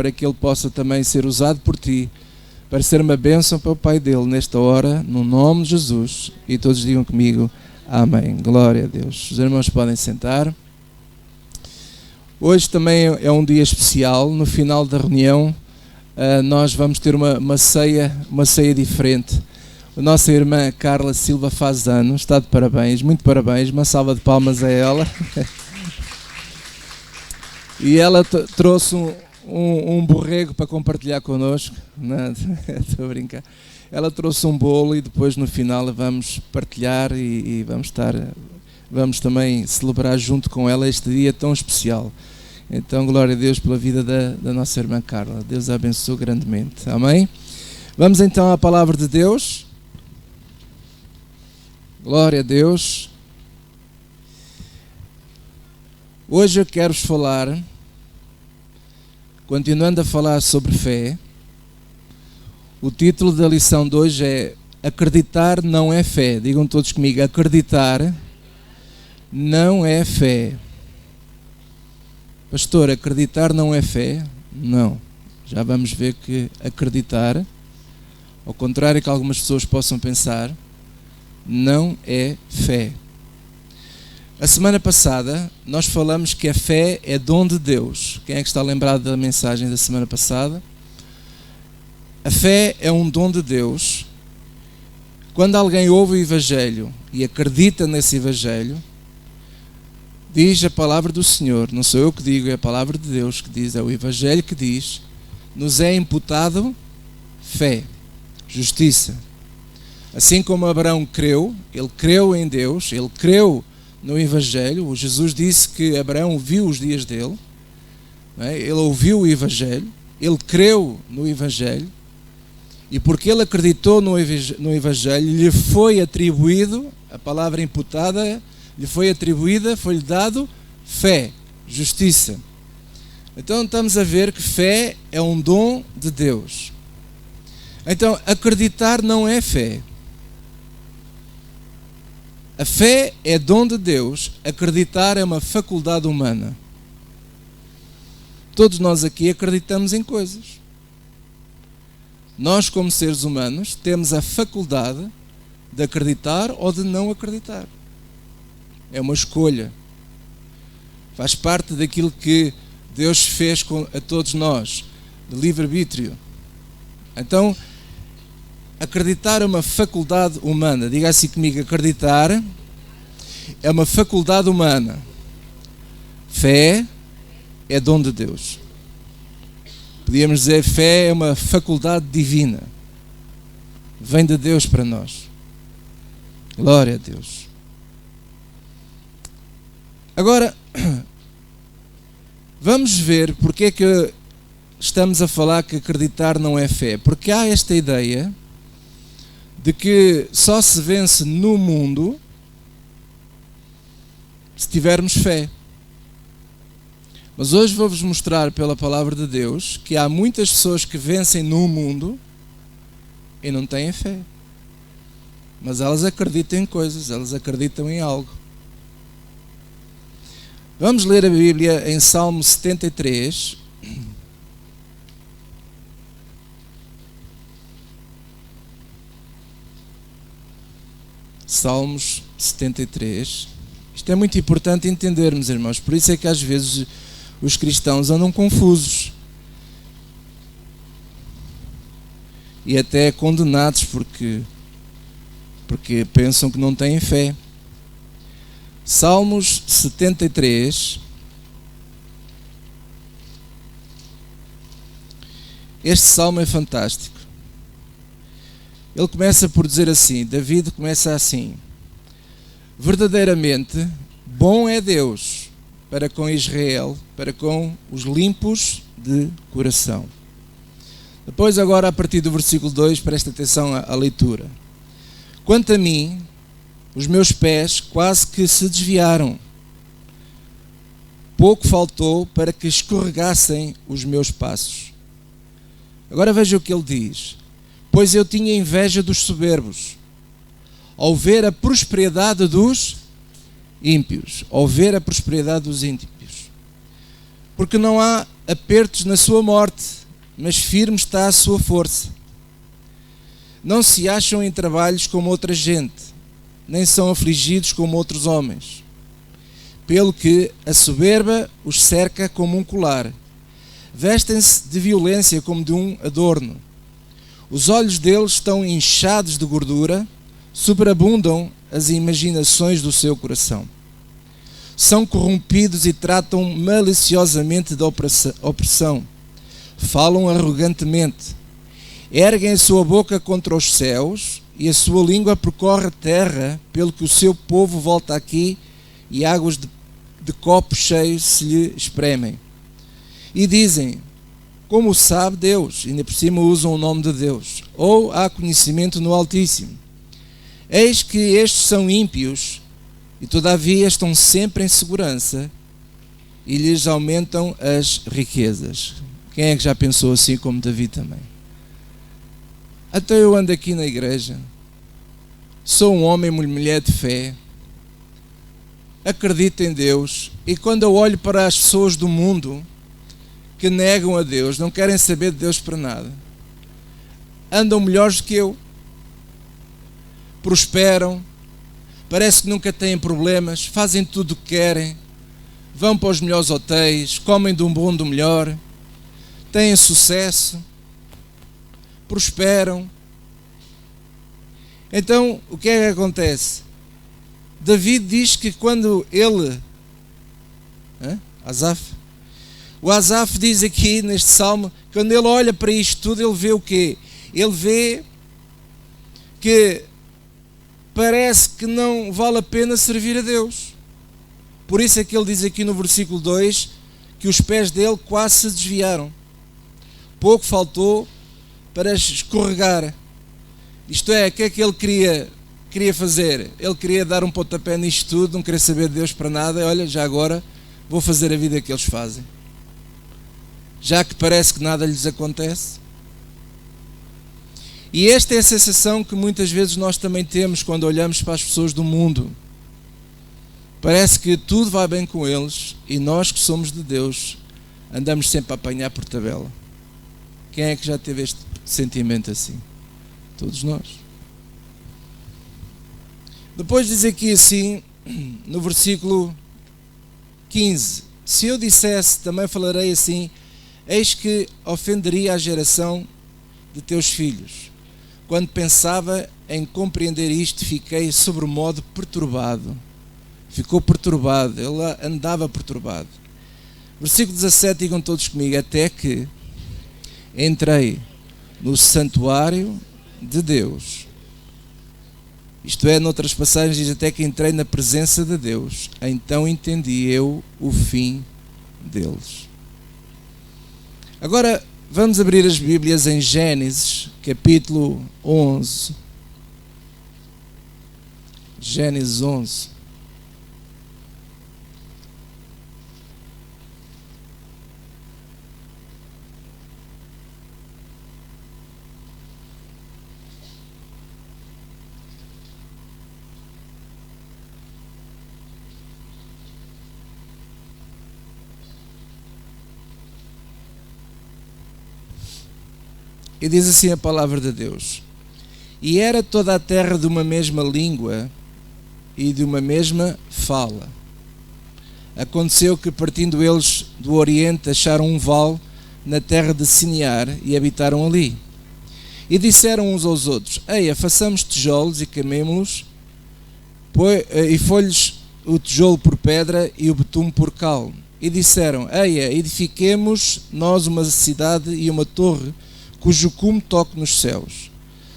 para que ele possa também ser usado por ti, para ser uma bênção para o Pai dele nesta hora, no nome de Jesus. E todos digam comigo, amém. Glória a Deus. Os irmãos podem sentar. Hoje também é um dia especial. No final da reunião, nós vamos ter uma ceia diferente. A nossa irmã Carla Silva faz anos, está de parabéns, muito parabéns, uma salva de palmas a ela. E ela trouxe um borrego para compartilhar connosco. Não, estou a brincar. Ela trouxe um bolo e depois no final vamos partilhar e vamos também celebrar junto com ela este dia tão especial. Então, glória a Deus pela vida da nossa irmã Carla. Deus a abençoe grandemente. Amém? Vamos então à palavra de Deus. Glória a Deus. Hoje eu quero-vos falar, continuando a falar sobre fé. O título da lição de hoje é Acreditar não é fé. Digam todos comigo, acreditar não é fé. Pastor, acreditar não é fé? Não. Já vamos ver que acreditar, ao contrário que algumas pessoas possam pensar, não é fé. A semana passada nós falamos que a fé é dom de Deus. Quem é que está lembrado da mensagem da semana passada? A fé é um dom de Deus. Quando alguém ouve o Evangelho e acredita nesse Evangelho, diz a palavra do Senhor, não sou eu que digo, é a palavra de Deus que diz, é o Evangelho que diz, nos é imputado fé, justiça. Assim como Abraão creu, ele creu em Deus, ele creu no Evangelho. O Jesus disse que Abraão viu os dias dele, não é? Ele ouviu o Evangelho, ele creu no Evangelho, e porque ele acreditou no Evangelho, lhe foi atribuído, a palavra imputada, lhe foi atribuída, foi-lhe dado fé, justiça. Então estamos a ver que fé é um dom de Deus. Então acreditar não é fé. A fé é dom de Deus, acreditar é uma faculdade humana. Todos nós aqui acreditamos em coisas. Nós, como seres humanos, temos a faculdade de acreditar ou de não acreditar. É uma escolha. Faz parte daquilo que Deus fez a todos nós, de livre-arbítrio. Então, acreditar é uma faculdade humana. Diga assim comigo, acreditar é uma faculdade humana. Fé é dom de Deus. Podíamos dizer, fé é uma faculdade divina. Vem de Deus para nós. Glória a Deus. Agora, vamos ver porque é que estamos a falar que acreditar não é fé. Porque há esta ideia de que só se vence no mundo se tivermos fé. Mas hoje vou-vos mostrar pela palavra de Deus que há muitas pessoas que vencem no mundo e não têm fé. Mas elas acreditam em coisas, elas acreditam em algo. Vamos ler a Bíblia em Salmo 73. Salmos 73. Isto é muito importante entendermos, irmãos. Por isso é que às vezes os cristãos andam confusos. E até condenados porque pensam que não têm fé. Salmos 73. Este salmo é fantástico. Ele começa por dizer assim, David começa assim: verdadeiramente bom é Deus para com Israel, para com os limpos de coração. Depois agora a partir do versículo 2, presta atenção à leitura. Quanto a mim, os meus pés quase que se desviaram. Pouco faltou para que escorregassem os meus passos. Agora veja o que ele diz. Pois eu tinha inveja dos soberbos, ao ver a prosperidade dos ímpios. Ao ver a prosperidade dos ímpios. Porque não há apertos na sua morte, mas firme está a sua força. Não se acham em trabalhos como outra gente, nem são afligidos como outros homens. Pelo que a soberba os cerca como um colar. Vestem-se de violência como de um adorno. Os olhos deles estão inchados de gordura, superabundam as imaginações do seu coração. São corrompidos e tratam maliciosamente da opressão. Falam arrogantemente. Erguem a sua boca contra os céus e a sua língua percorre a terra, pelo que o seu povo volta aqui e águas de copos cheios se lhe espremem. E dizem, como sabe Deus? Ainda por cima usam o nome de Deus. Ou há conhecimento no Altíssimo. Eis que estes são ímpios e todavia estão sempre em segurança e lhes aumentam as riquezas. Quem é que já pensou assim como Davi também? Até eu ando aqui na igreja, sou um homem e mulher de fé, acredito em Deus, e quando eu olho para as pessoas do mundo que negam a Deus, não querem saber de Deus para nada, andam melhores que eu, prosperam, parece que nunca têm problemas, fazem tudo o que querem, vão para os melhores hotéis, comem de um bom do melhor, têm sucesso, prosperam. Então, o que é que acontece? David diz que quando ele... O Asaf diz aqui neste salmo, quando ele olha para isto tudo, ele vê o quê? Ele vê que parece que não vale a pena servir a Deus. Por isso é que ele diz aqui no versículo 2 que os pés dele quase se desviaram. Pouco faltou para escorregar. Isto é, o que é que ele queria fazer? Ele queria dar um pontapé nisto tudo, não queria saber de Deus para nada. Olha, já agora vou fazer a vida que eles fazem. Já que parece que nada lhes acontece. E esta é a sensação que muitas vezes nós também temos quando olhamos para as pessoas do mundo. Parece que tudo vai bem com eles e nós que somos de Deus andamos sempre a apanhar por tabela. Quem é que já teve este sentimento assim? Todos nós. Depois diz aqui assim, no versículo 15: se eu dissesse, também falarei assim, eis que ofenderia a geração de teus filhos. Quando pensava em compreender isto, fiquei sobremodo perturbado. Ficou perturbado, ele andava perturbado. Versículo 17, digam todos comigo, até que entrei no santuário de Deus. Isto é, noutras passagens diz até que entrei na presença de Deus. Então entendi eu o fim deles. Agora vamos abrir as Bíblias em Gênesis, capítulo 11. Gênesis 11. E diz assim a palavra de Deus: e era toda a terra de uma mesma língua e de uma mesma fala. Aconteceu que, partindo eles do Oriente, acharam um vale na terra de Sinear e habitaram ali. E disseram uns aos outros: eia, façamos tijolos e queimemo-los, e foi-lhes o tijolo por pedra e o betume por cal. E disseram: eia, edifiquemos nós uma cidade e uma torre, cujo cume toque nos céus.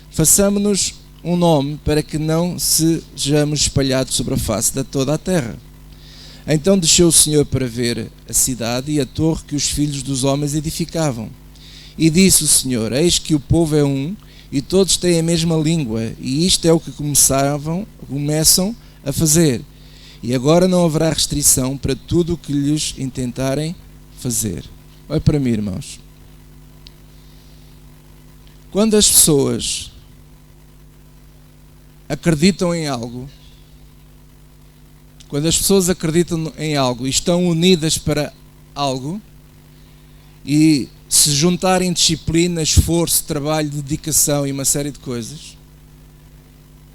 Façamo-nos um nome para que não sejamos espalhados sobre a face de toda a terra. Então desceu o Senhor para ver a cidade e a torre que os filhos dos homens edificavam. E disse o Senhor: eis que o povo é um, e todos têm a mesma língua, e isto é o que começam a fazer. E agora não haverá restrição para tudo o que lhes intentarem fazer. Olha para mim, irmãos. Quando as pessoas acreditam em algo, quando as pessoas acreditam em algo e estão unidas para algo, e se juntarem disciplina, esforço, trabalho, dedicação e uma série de coisas,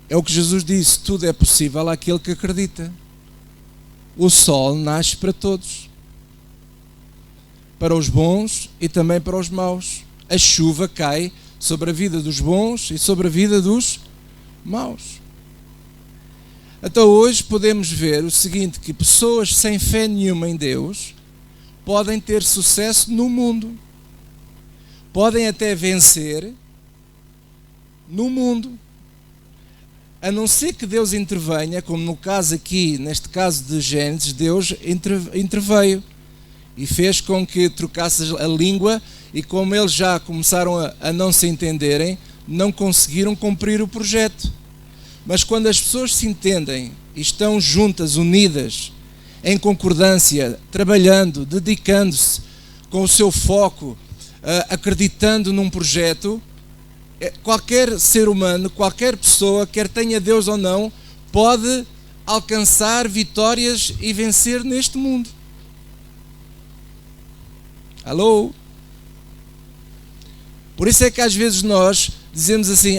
é o que Jesus disse, tudo é possível àquele que acredita. O sol nasce para todos, para os bons e também para os maus. A chuva cai sobre a vida dos bons e sobre a vida dos maus. Então hoje podemos ver o seguinte, que pessoas sem fé nenhuma em Deus podem ter sucesso no mundo. Podem até vencer no mundo. A não ser que Deus intervenha, como no caso aqui, neste caso de Gênesis, Deus interveio e fez com que trocasse a língua, e como eles já começaram a não se entenderem, não conseguiram cumprir o projeto. Mas quando as pessoas se entendem e estão juntas, unidas, em concordância, trabalhando, dedicando-se com o seu foco, acreditando num projeto, qualquer ser humano, qualquer pessoa, quer tenha Deus ou não, pode alcançar vitórias e vencer neste mundo. Alô? Por isso é que às vezes nós dizemos assim,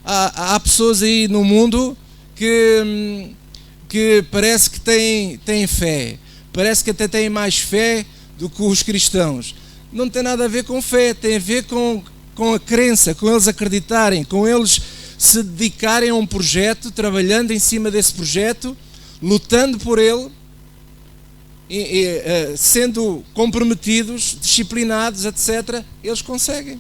há pessoas aí no mundo que parece que têm fé, parece que até têm mais fé do que os cristãos. Não tem nada a ver com fé, tem a ver com a crença, com eles acreditarem, com eles se dedicarem a um projeto, trabalhando em cima desse projeto, lutando por ele, sendo comprometidos, disciplinados, etc., eles conseguem.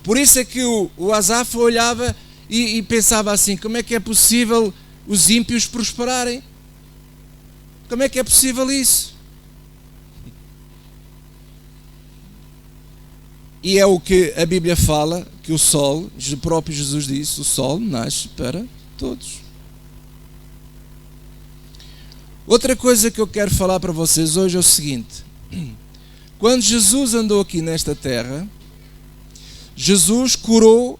Por isso é que o Asaf olhava e pensava assim, como é que é possível os ímpios prosperarem? Como é que é possível isso? E é o que a Bíblia fala, que o sol, o próprio Jesus disse, o sol nasce para todos. Outra coisa que eu quero falar para vocês hoje é o seguinte, quando Jesus andou aqui nesta terra, Jesus curou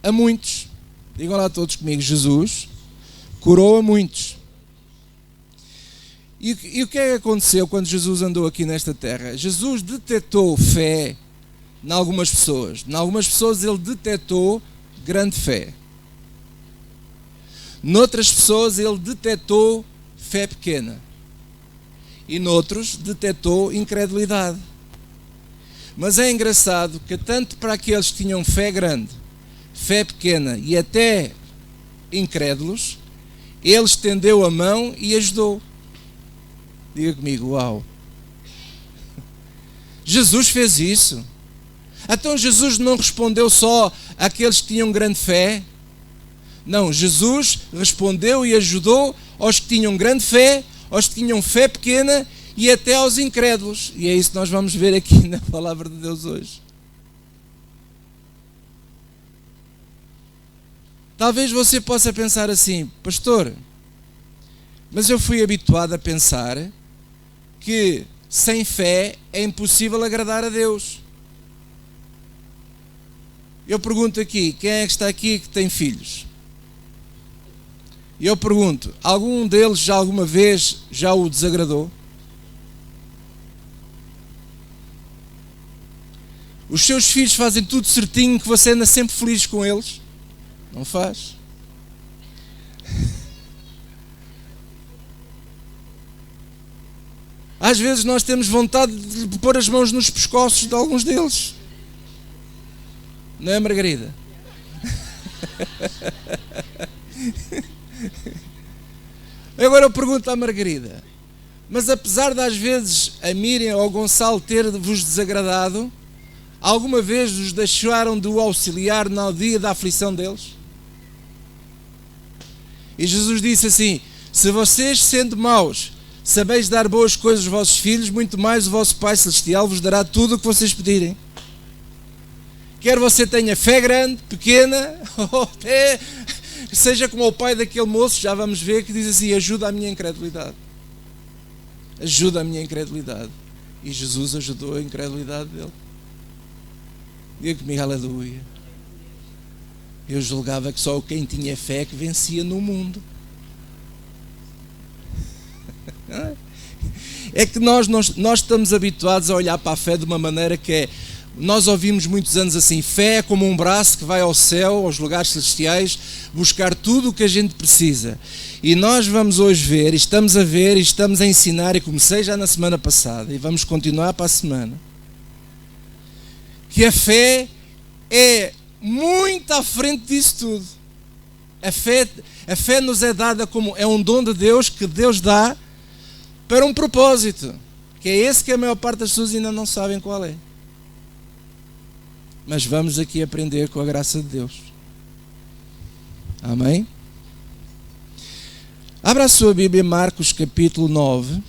a muitos. Digam lá todos comigo, Jesus curou a muitos. E o que é que aconteceu quando Jesus andou aqui nesta terra? Jesus detectou fé em algumas pessoas. Em algumas pessoas ele detectou grande fé. Noutras pessoas ele detectou fé pequena. E noutros detectou incredulidade. Mas é engraçado que tanto para aqueles que tinham fé grande, fé pequena e até incrédulos, ele estendeu a mão e ajudou. Diga comigo, uau! Jesus fez isso. Então Jesus não respondeu só àqueles que tinham grande fé. Não, Jesus respondeu e ajudou aos que tinham grande fé, aos que tinham fé pequena e até aos incrédulos. E é isso que nós vamos ver aqui na palavra de Deus hoje. Talvez você possa pensar assim, pastor, mas eu fui habituado a pensar que sem fé é impossível agradar a Deus. Eu pergunto aqui, quem é que está aqui que tem filhos? E eu pergunto, algum deles já alguma vez já o desagradou? Os seus filhos fazem tudo certinho, que você anda sempre feliz com eles? Não faz? Às vezes nós temos vontade de pôr as mãos nos pescoços de alguns deles. Não é, Margarida? Agora eu pergunto à Margarida, mas apesar de às vezes a Miriam ou o Gonçalo ter-vos desagradado, alguma vez os deixaram de o auxiliar no dia da aflição deles? E Jesus disse assim, se vocês sendo maus sabeis dar boas coisas aos vossos filhos, muito mais o vosso Pai Celestial vos dará tudo o que vocês pedirem. Quer você tenha fé grande, pequena, ou até seja como o pai daquele moço, já vamos ver, que diz assim, ajuda a minha incredulidade. Ajuda a minha incredulidade. E Jesus ajudou a incredulidade dele. Diga comigo, aleluia. Eu julgava que só quem tinha fé que vencia no mundo. é que nós estamos habituados a olhar para a fé de uma maneira que é, nós ouvimos muitos anos assim, fé é como um braço que vai ao céu, aos lugares celestiais, buscar tudo o que a gente precisa. E nós vamos hoje ver, e estamos a ensinar, e comecei já na semana passada, e vamos continuar para a semana, que a fé é muito à frente disso tudo. A fé nos é dada como, é um dom de Deus, que Deus dá para um propósito, que é esse que a maior parte das pessoas ainda não sabem qual é. Mas vamos aqui aprender com a graça de Deus. Amém? Abra a sua Bíblia, Marcos capítulo 9.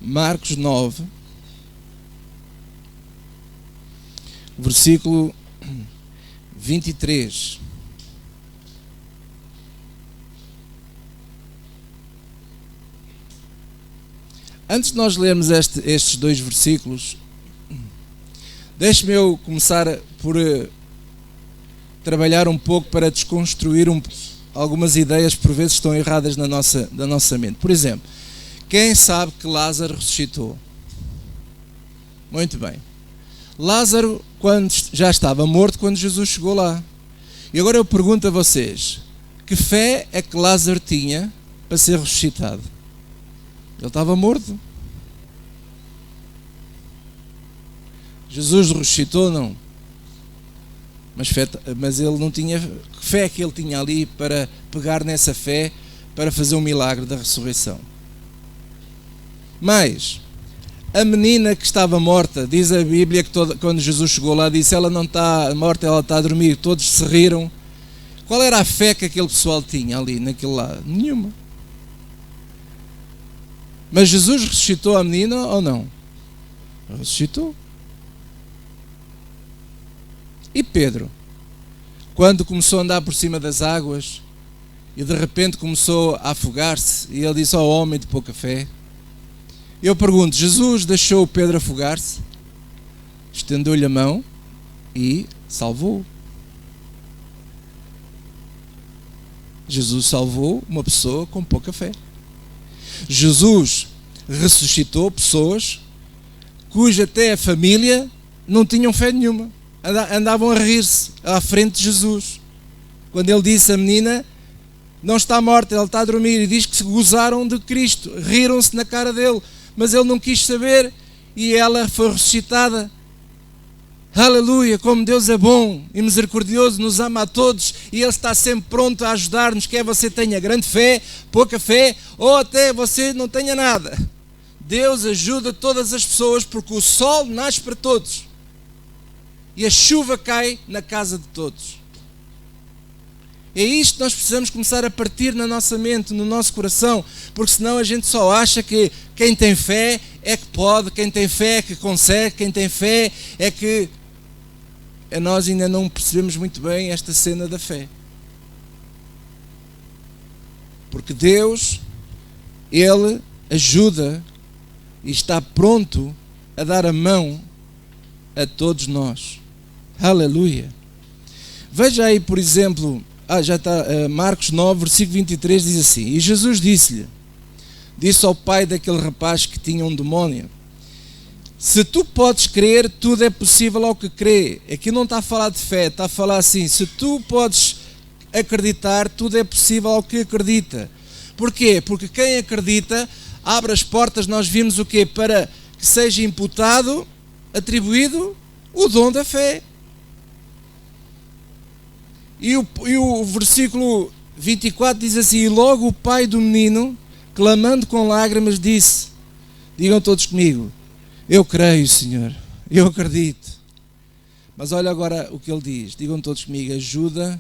Marcos 9, versículo 23. Antes de nós lermos estes dois versículos, deixe-me eu começar por trabalhar um pouco para desconstruir algumas ideias que por vezes estão erradas da nossa mente. Por exemplo, quem sabe que Lázaro ressuscitou? Muito bem. Lázaro já estava morto quando Jesus chegou lá. E agora eu pergunto a vocês, que fé é que Lázaro tinha para ser ressuscitado? Ele estava morto. Jesus ressuscitou, não. Mas ele não tinha... Que fé é que ele tinha ali para pegar nessa fé para fazer um milagre da ressurreição? Mas a menina que estava morta, diz a Bíblia que quando Jesus chegou lá, disse, ela não está morta, ela está a dormir. Todos se riram. Qual era a fé que aquele pessoal tinha ali, naquele lado? Nenhuma. Mas Jesus ressuscitou a menina ou não? Ressuscitou. E Pedro, quando começou a andar por cima das águas e de repente começou a afogar-se, e ele disse, ó homem de pouca fé, eu pergunto, Jesus deixou Pedro afogar-se? Estendeu-lhe a mão e salvou-o. Jesus salvou uma pessoa com pouca fé. Jesus ressuscitou pessoas cuja até a família não tinham fé nenhuma. Andavam a rir-se à frente de Jesus. Quando ele disse à menina, não está morta, ela está a dormir, e diz que se gozaram de Cristo, riram-se na cara dele, mas ele não quis saber e ela foi ressuscitada. Aleluia, como Deus é bom e misericordioso, nos ama a todos e Ele está sempre pronto a ajudar-nos, quer você tenha grande fé, pouca fé ou até você não tenha nada. Deus ajuda todas as pessoas porque o sol nasce para todos e a chuva cai na casa de todos. É isto que nós precisamos começar a partir na nossa mente, no nosso coração, porque senão a gente só acha que quem tem fé é que pode, quem tem fé é que consegue, quem tem fé é que... Nós ainda não percebemos muito bem esta cena da fé. Porque Deus, Ele ajuda e está pronto a dar a mão a todos nós. Aleluia. Veja aí, por exemplo, já está, Marcos 9, versículo 23 diz assim, e Jesus disse ao pai daquele rapaz que tinha um demónio, se tu podes crer, tudo é possível ao que crê. Aqui não está a falar de fé, está a falar assim, se tu podes acreditar, tudo é possível ao que acredita. Porquê? Porque quem acredita abre as portas, nós vimos o quê? Para que seja imputado, atribuído o dom da fé. E o versículo 24 diz assim, e logo o pai do menino, clamando com lágrimas, disse, digam todos comigo, eu creio, Senhor, eu acredito. Mas olha agora o que ele diz, digam todos comigo, ajuda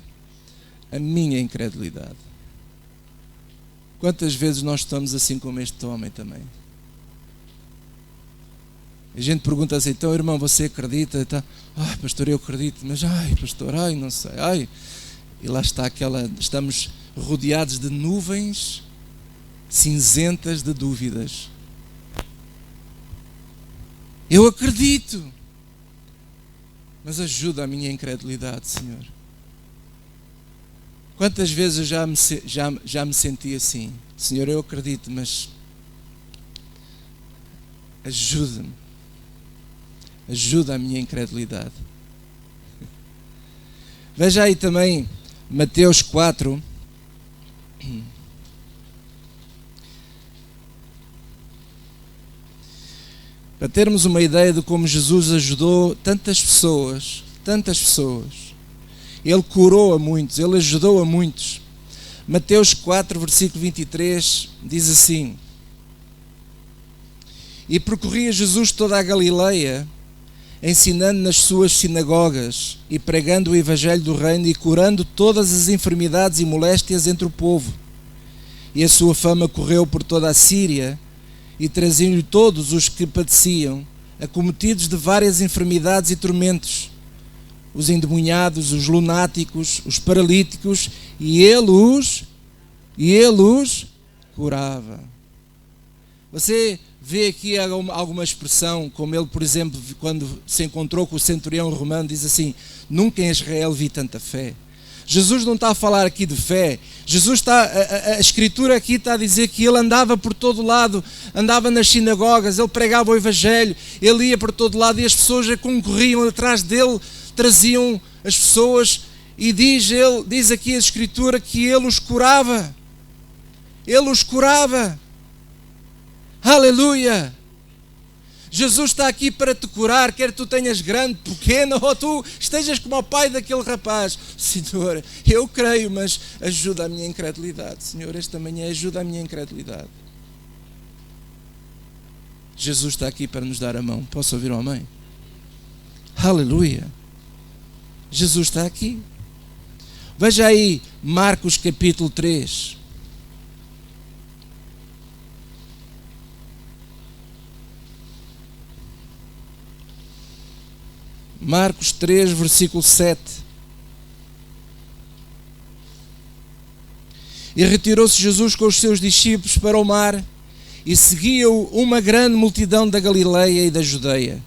a minha incredulidade. Quantas vezes nós estamos assim como este homem também? A gente pergunta assim, então irmão, você acredita? Então, ai pastor, eu acredito, mas ai pastor, ai não sei, ai. E lá está estamos rodeados de nuvens cinzentas de dúvidas. Eu acredito, Mas ajuda a minha incredulidade, Senhor. Quantas vezes eu já me senti assim? Senhor, eu acredito, mas ajuda-me. Ajuda a minha incredulidade. Veja aí também Mateus 4. Para termos uma ideia de como Jesus ajudou tantas pessoas. Ele curou a muitos, Ele ajudou a muitos. Mateus 4, versículo 23, diz assim: E percorria Jesus toda a Galileia, ensinando nas suas sinagogas e pregando o evangelho do reino e curando todas as enfermidades e moléstias entre o povo. E a sua fama correu por toda a Síria, e traziam-lhe todos os que padeciam, acometidos de várias enfermidades e tormentos, os endemoniados, os lunáticos, os paralíticos, e ele os curava. Você vê aqui alguma expressão, como ele, por exemplo, quando se encontrou com o centurião romano, diz assim: nunca em Israel vi tanta fé. Jesus não está a falar aqui de fé. A Escritura aqui está a dizer que ele andava por todo lado, andava nas sinagogas, ele pregava o evangelho, ele ia por todo lado e as pessoas concorriam atrás dele, traziam as pessoas, e diz aqui a Escritura que ele os curava. Ele os curava. Aleluia! Jesus está aqui para te curar, quer tu tenhas grande, pequeno, ou tu estejas como o pai daquele rapaz. Senhor, eu creio, mas ajuda a minha incredulidade. Senhor, esta manhã ajuda a minha incredulidade. Jesus está aqui para nos dar a mão. Posso ouvir um amém? Aleluia! Jesus está aqui. Veja aí Marcos capítulo 3. Marcos 3, versículo 7. E retirou-se Jesus com os seus discípulos para o mar, e seguia-o uma grande multidão da Galileia e da Judeia,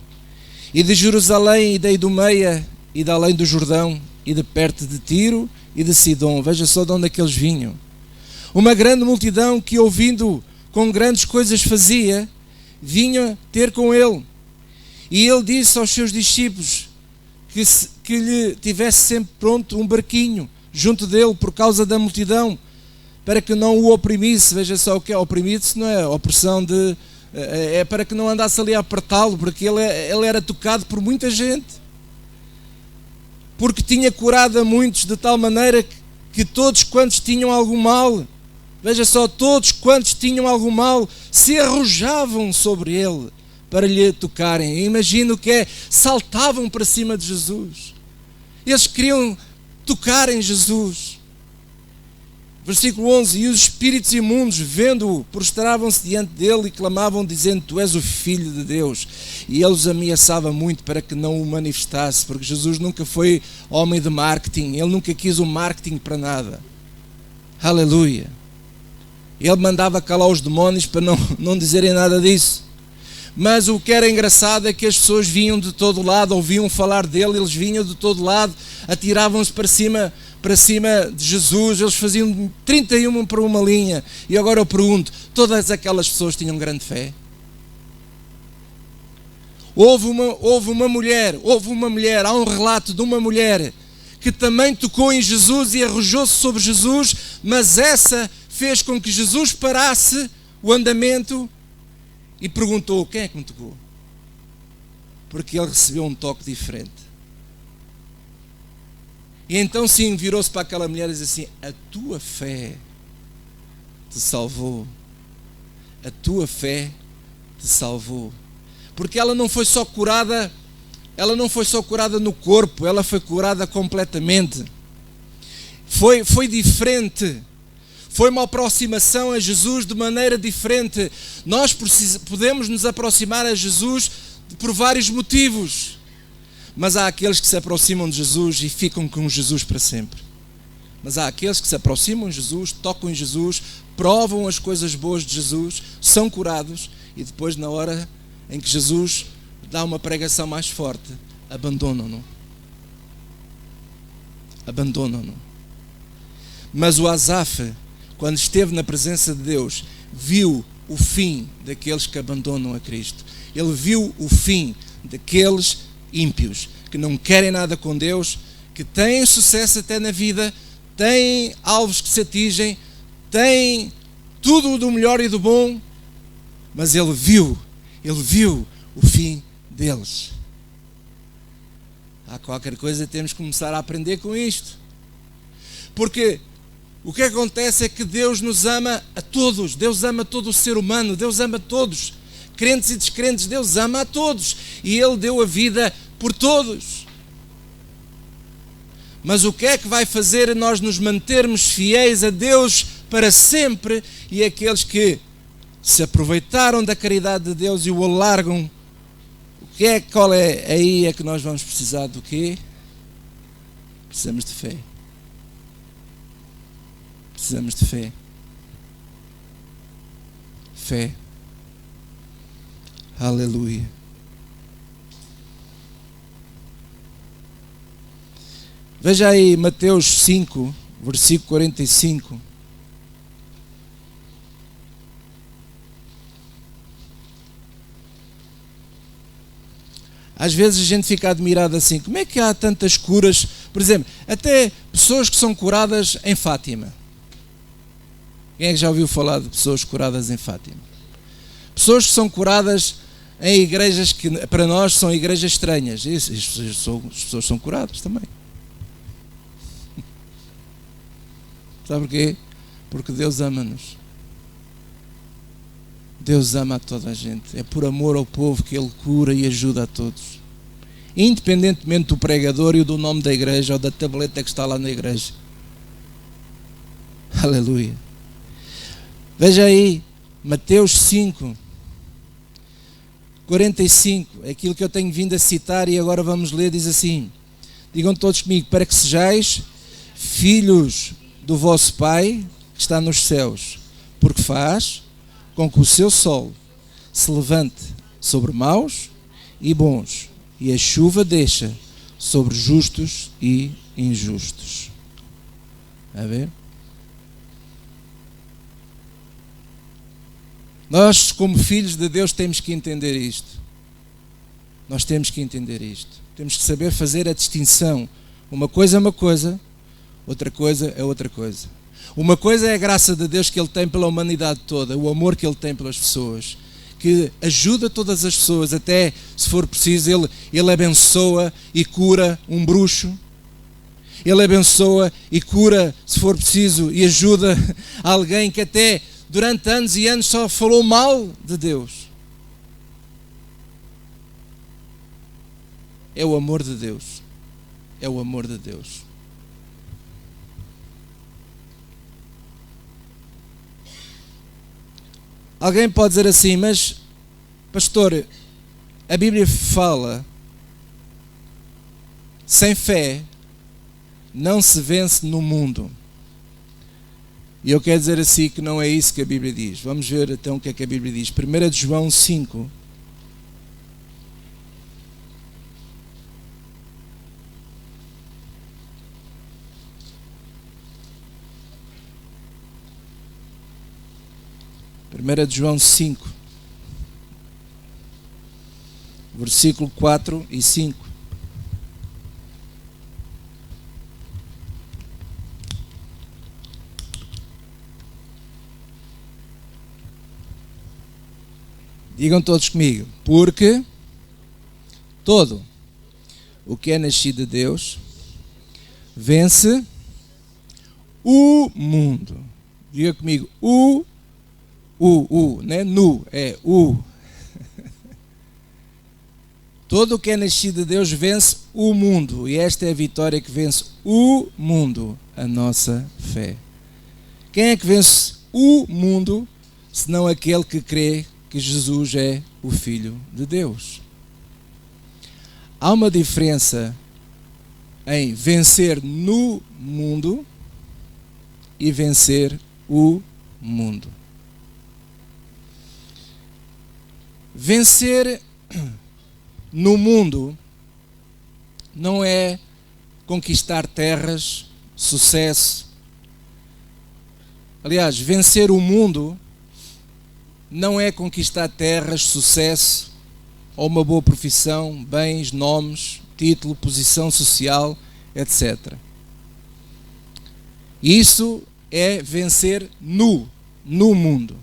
e de Jerusalém e da Idumeia, e da além do Jordão, e de perto de Tiro e de Sidom. Veja só de onde é que eles vinham. Uma grande multidão que, ouvindo com grandes coisas fazia, vinha ter com ele. E ele disse aos seus discípulos que lhe tivesse sempre pronto um barquinho junto dele por causa da multidão, para que não o oprimisse. Veja só o que é oprimir-se, não é opressão de... É para que não andasse ali a apertá-lo, porque ele era tocado por muita gente. Porque tinha curado a muitos de tal maneira que todos quantos tinham algum mal, veja só, todos quantos tinham algum mal, se arrojavam sobre ele para lhe tocarem. Imagina o que é, saltavam para cima de Jesus. Eles queriam tocar em Jesus. Versículo 11, e os espíritos imundos, vendo-o, prostravam-se diante dele e clamavam, dizendo: Tu és o Filho de Deus. E ele os ameaçava muito para que não o manifestasse, porque Jesus nunca foi homem de marketing, ele nunca quis o marketing para nada. Aleluia. Ele mandava calar os demónios para não dizerem nada disso. Mas o que era engraçado é que as pessoas vinham de todo lado, ouviam falar dele, eles vinham de todo lado, atiravam-se para cima de Jesus, eles faziam 31 por uma linha. E agora eu pergunto, todas aquelas pessoas tinham grande fé? Houve uma mulher, há um relato de uma mulher que também tocou em Jesus e arrojou-se sobre Jesus, mas essa fez com que Jesus parasse o andamento e perguntou: quem é que me tocou? Porque ele recebeu um toque diferente. E então sim, virou-se para aquela mulher e disse assim: a tua fé te salvou. A tua fé te salvou. Porque ela não foi só curada, no corpo, ela foi curada completamente. Foi diferente. Foi uma aproximação a Jesus de maneira diferente. Nós podemos nos aproximar a Jesus por vários motivos. Mas há aqueles que se aproximam de Jesus e ficam com Jesus para sempre. Mas há aqueles que se aproximam de Jesus, tocam em Jesus, provam as coisas boas de Jesus, são curados e depois, na hora em que Jesus dá uma pregação mais forte, abandonam-no abandonam-no. Mas o Asaf, quando esteve na presença de Deus, viu o fim daqueles que abandonam a Cristo. Ele viu o fim daqueles ímpios, que não querem nada com Deus, que têm sucesso até na vida, têm alvos que se atingem, têm tudo do melhor e do bom, mas ele viu o fim deles. Há qualquer coisa que temos que começar a aprender com isto. Porque o que acontece é que Deus nos ama a todos. Deus ama todo o ser humano. Deus ama todos. Crentes e descrentes, Deus ama a todos. E Ele deu a vida por todos. Mas o que é que vai fazer nós nos mantermos fiéis a Deus para sempre? E aqueles que se aproveitaram da caridade de Deus e o alargam, qual é? Aí é que nós vamos precisar do quê? Precisamos de fé. Precisamos de fé. Fé. Aleluia. Veja aí Mateus 5, versículo 45. Às vezes a gente fica admirado assim, como é que há tantas curas? Por exemplo, até pessoas que são curadas em Fátima. Quem é que já ouviu falar de pessoas curadas em Fátima? Pessoas que são curadas em igrejas que para nós são igrejas estranhas. As pessoas são curadas também. Sabe porquê? Porque Deus ama-nos. Deus ama a toda a gente. É por amor ao povo que Ele cura e ajuda a todos. Independentemente do pregador e do nome da igreja ou da tableta que está lá na igreja. Aleluia. Veja aí, Mateus 5, 45. É aquilo que eu tenho vindo a citar e agora vamos ler, diz assim. Digam todos comigo, para que sejais filhos do vosso Pai que está nos céus, porque faz com que o seu sol se levante sobre maus e bons, e a chuva deixa sobre justos e injustos. A ver? Nós, como filhos de Deus, temos que entender isto. Nós temos que entender isto. Temos que saber fazer a distinção. Uma coisa é uma coisa, outra coisa é outra coisa. Uma coisa é a graça de Deus que Ele tem pela humanidade toda, o amor que Ele tem pelas pessoas, que ajuda todas as pessoas, até se for preciso, Ele abençoa e cura um bruxo, Ele abençoa e cura, se for preciso, e ajuda alguém que até durante anos e anos só falou mal de Deus. É o amor de Deus. É o amor de Deus. Alguém pode dizer assim, mas, pastor, a Bíblia fala, sem fé não se vence no mundo. E eu quero dizer assim que não é isso que a Bíblia diz. Vamos ver então o que é que a Bíblia diz. 1 de João 5. Primeira de João 5, versículo 4 e 5. Digam todos comigo, porque todo o que é nascido de Deus vence o mundo. Diga comigo, não é nu, é o. Todo o que é nascido de Deus vence o mundo. E esta é a vitória que vence o mundo, a nossa fé. Quem é que vence o mundo, senão aquele que crê que Jesus é o Filho de Deus? Há uma diferença em vencer no mundo e vencer o mundo. Vencer no mundo não é conquistar terras, sucesso. Aliás, vencer o mundo não é conquistar terras, sucesso, ou uma boa profissão, bens, nomes, título, posição social, etc. Isso é vencer no mundo.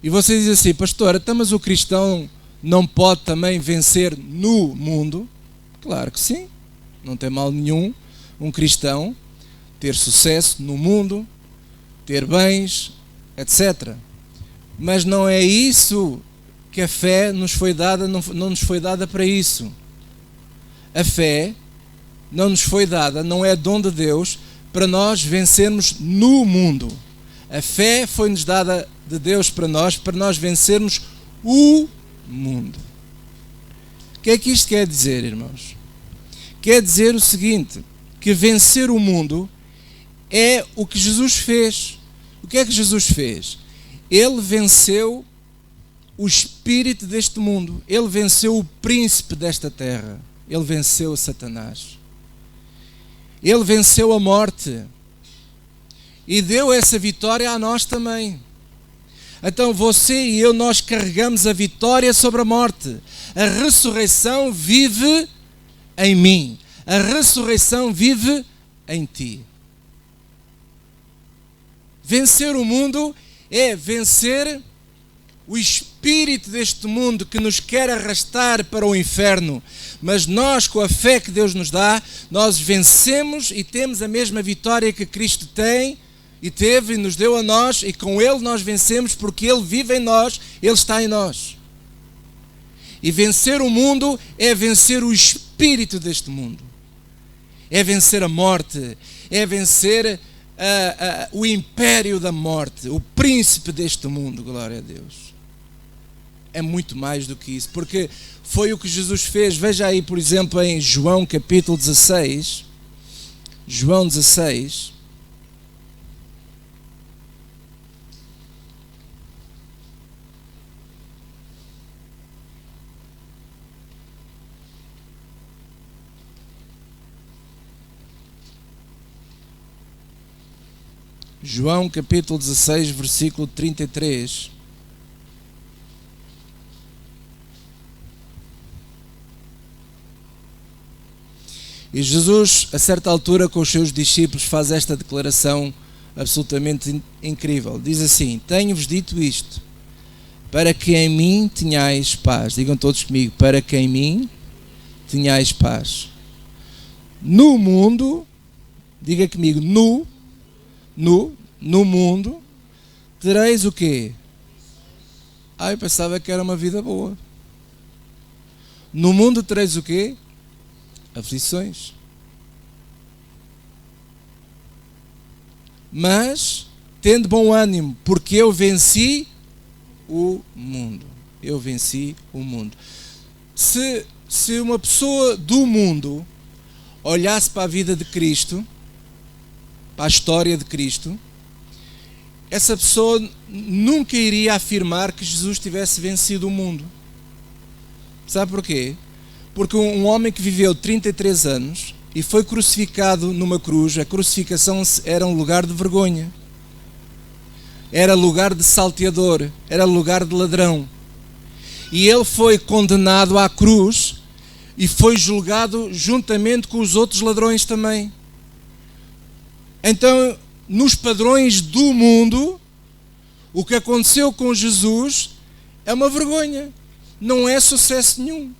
E você diz assim, pastor, então, mas o cristão não pode também vencer no mundo? Claro que sim, não tem mal nenhum um cristão ter sucesso no mundo, ter bens, etc. Mas não é isso que a fé nos foi dada, não nos foi dada para isso. A fé não nos foi dada, não é dom de Deus para nós vencermos no mundo. A fé foi-nos dada de Deus para nós vencermos o mundo. O que é que isto quer dizer, irmãos? Quer dizer o seguinte, que vencer o mundo é o que Jesus fez. O que é que Jesus fez? Ele venceu o espírito deste mundo. Ele venceu o príncipe desta terra. Ele venceu Satanás. Ele venceu a morte. E deu essa vitória a nós também. Então você e eu, nós carregamos a vitória sobre a morte. A ressurreição vive em mim. A ressurreição vive em ti. Vencer o mundo é vencer o espírito deste mundo que nos quer arrastar para o inferno. Mas nós, com a fé que Deus nos dá, nós vencemos e temos a mesma vitória que Cristo tem e teve e nos deu a nós, e com Ele nós vencemos porque Ele vive em nós, Ele está em nós. E vencer o mundo é vencer o espírito deste mundo. É vencer a morte, é vencer o império da morte, o príncipe deste mundo, glória a Deus. É muito mais do que isso, porque foi o que Jesus fez. Veja aí, por exemplo, em João capítulo 16, João 16, João capítulo 16, versículo 33. E Jesus, a certa altura, com os seus discípulos, faz esta declaração absolutamente incrível. Diz assim: tenho-vos dito isto, para que em mim tenhais paz. Digam todos comigo, para que em mim tenhais paz. No mundo, diga comigo, no mundo, tereis o quê? Eu pensava que era uma vida boa. No mundo tereis o quê? Aflições. Mas, tendo bom ânimo, porque eu venci o mundo. Eu venci o mundo. Se uma pessoa do mundo olhasse para a vida de Cristo, para a história de Cristo, essa pessoa nunca iria afirmar que Jesus tivesse vencido o mundo. Sabe porquê? Porque um homem que viveu 33 anos e foi crucificado numa cruz, a crucificação era um lugar de vergonha, era lugar de salteador, era lugar de ladrão. E ele foi condenado à cruz e foi julgado juntamente com os outros ladrões também. Então, nos padrões do mundo, o que aconteceu com Jesus é uma vergonha, não é sucesso nenhum.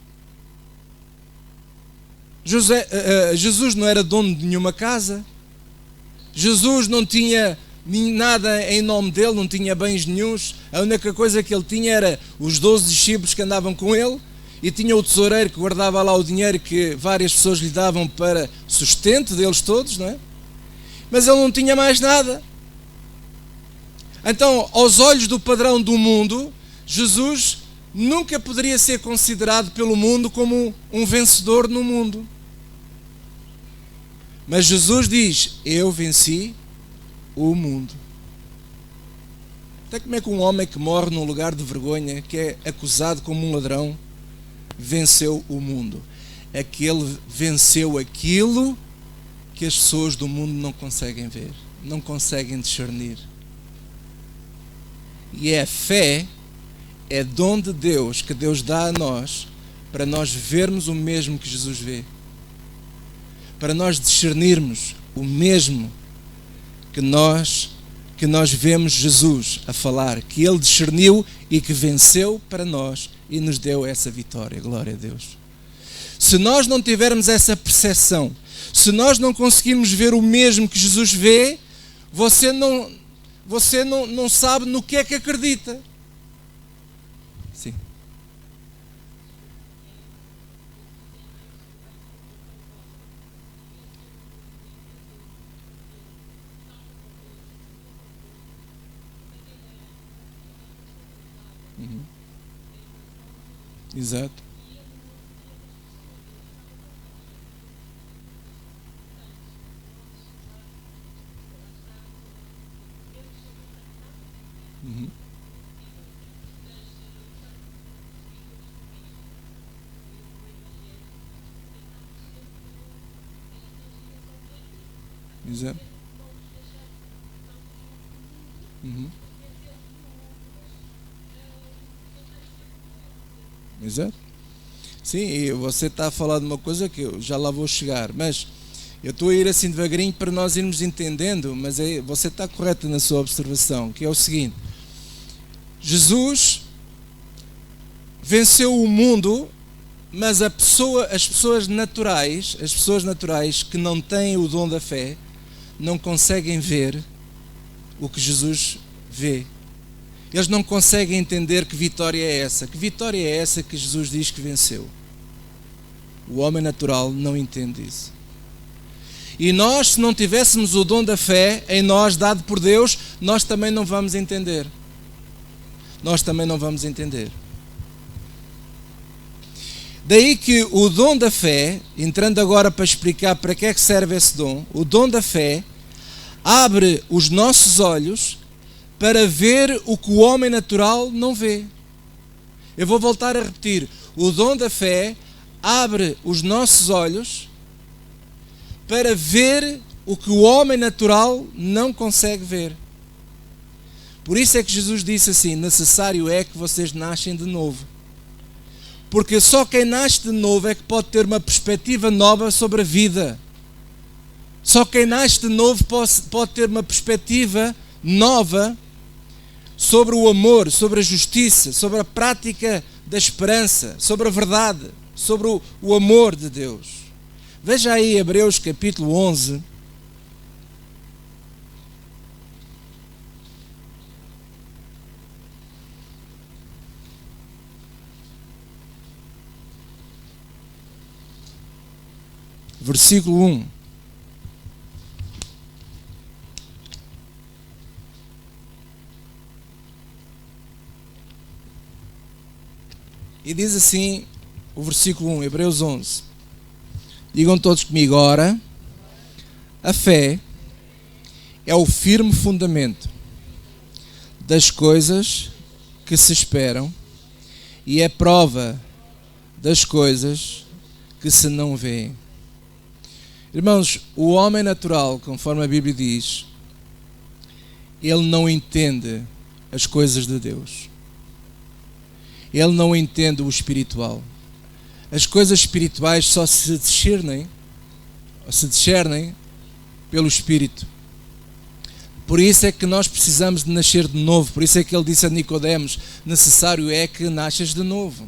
Jesus não era dono de nenhuma casa, Jesus não tinha nada em nome dele, não tinha bens nenhuns. A única coisa que ele tinha era os 12 discípulos que andavam com ele, e tinha o tesoureiro que guardava lá o dinheiro que várias pessoas lhe davam para sustento deles todos, não é? Mas ele não tinha mais nada. Então, aos olhos do padrão do mundo, Jesus nunca poderia ser considerado pelo mundo como um vencedor no mundo. Mas Jesus diz: eu venci o mundo. Até como é que um homem que morre num lugar de vergonha, que é acusado como um ladrão, venceu o mundo? é que ele venceu aquilo que as pessoas do mundo não conseguem ver, não conseguem discernir. E a fé é dom de Deus que Deus dá a nós para nós vermos o mesmo que Jesus vê, para nós discernirmos o mesmo que nós vemos Jesus a falar, que Ele discerniu e que venceu para nós e nos deu essa vitória. Glória a Deus. Se nós não tivermos essa percepção, se nós não conseguirmos ver o mesmo que Jesus vê, você não sabe no que é que acredita. Sim. Exato. Exato. Exato. Sim, e você está a falar de uma coisa que eu já lá vou chegar, mas eu estou a ir assim devagarinho para nós irmos entendendo, mas você está correto na sua observação, que é o seguinte: Jesus venceu o mundo, mas as pessoas naturais que não têm o dom da fé, não conseguem ver o que Jesus vê. Eles não conseguem entender que vitória é essa. Que vitória é essa que Jesus diz que venceu? O homem natural não entende isso. E nós, se não tivéssemos o dom da fé em nós, dado por Deus, nós também não vamos entender. Nós também não vamos entender. Daí que o dom da fé, entrando agora para explicar para que é que serve esse dom, o dom da fé abre os nossos olhos para ver o que o homem natural não vê. Eu vou voltar a repetir. O dom da fé abre os nossos olhos para ver o que o homem natural não consegue ver. Por isso é que Jesus disse assim: necessário é que vocês nascem de novo. Porque só quem nasce de novo é que pode ter uma perspectiva nova sobre a vida. Só quem nasce de novo pode ter uma perspectiva nova sobre o amor, sobre a justiça, sobre a prática da esperança, sobre a verdade, sobre o amor de Deus. Veja aí Hebreus capítulo 11. Versículo 1. E diz assim o versículo 1, Hebreus 11. Digam todos comigo: ora, a fé é o firme fundamento das coisas que se esperam e é prova das coisas que se não veem. Irmãos, o homem natural, conforme a Bíblia diz, ele não entende as coisas de Deus. Ele não entende o espiritual. As coisas espirituais só se discernem pelo Espírito. Por isso é que nós precisamos de nascer de novo. Por isso é que ele disse a Nicodemos: necessário é que nasças de novo.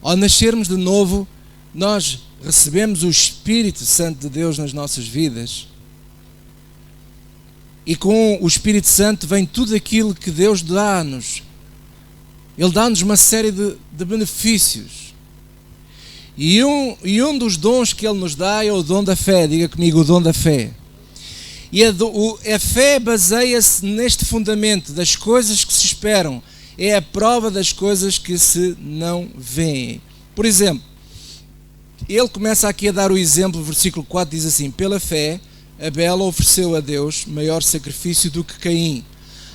Ao nascermos de novo, nós recebemos o Espírito Santo de Deus nas nossas vidas. E com o Espírito Santo vem tudo aquilo que Deus dá-nos. Ele dá-nos uma série de benefícios. E um dos dons que Ele nos dá é o dom da fé. Diga comigo: o dom da fé. E a fé baseia-se neste fundamento das coisas que se esperam. É a prova das coisas que se não veem. Por exemplo, ele começa aqui a dar o exemplo, o versículo 4 diz assim: pela fé, Abel ofereceu a Deus maior sacrifício do que Caim.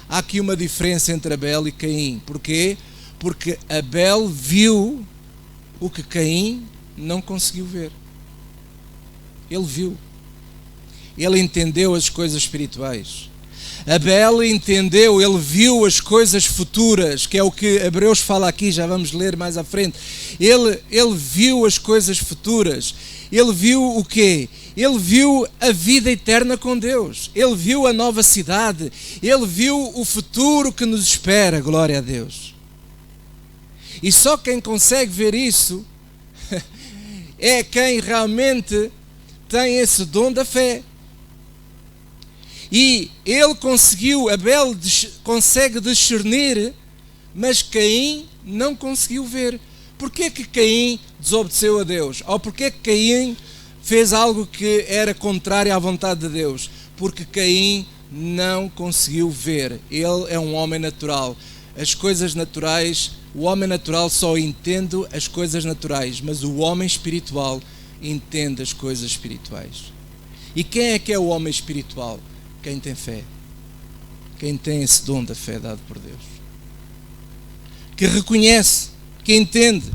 Há aqui uma diferença entre Abel e Caim. Porquê? Porque Abel viu o que Caim não conseguiu ver. Ele viu. Ele entendeu as coisas espirituais. Abel entendeu, ele viu as coisas futuras, que é o que Hebreus fala aqui, já vamos ler mais à frente. Ele viu as coisas futuras. Ele viu o quê? Ele viu a vida eterna com Deus. Ele viu a nova cidade. Ele viu o futuro que nos espera, glória a Deus. E só quem consegue ver isso é quem realmente tem esse dom da fé. E ele conseguiu, Abel consegue discernir, mas Caim não conseguiu ver. Porquê que Caim desobedeceu a Deus? Ou porquê que Caim fez algo que era contrário à vontade de Deus? Porque Caim não conseguiu ver. Ele é um homem natural. As coisas naturais, o homem natural só entende as coisas naturais, mas o homem espiritual entende as coisas espirituais. E quem é que é o homem espiritual? Quem tem fé. Quem tem esse dom da fé dado por Deus. Que reconhece, que entende.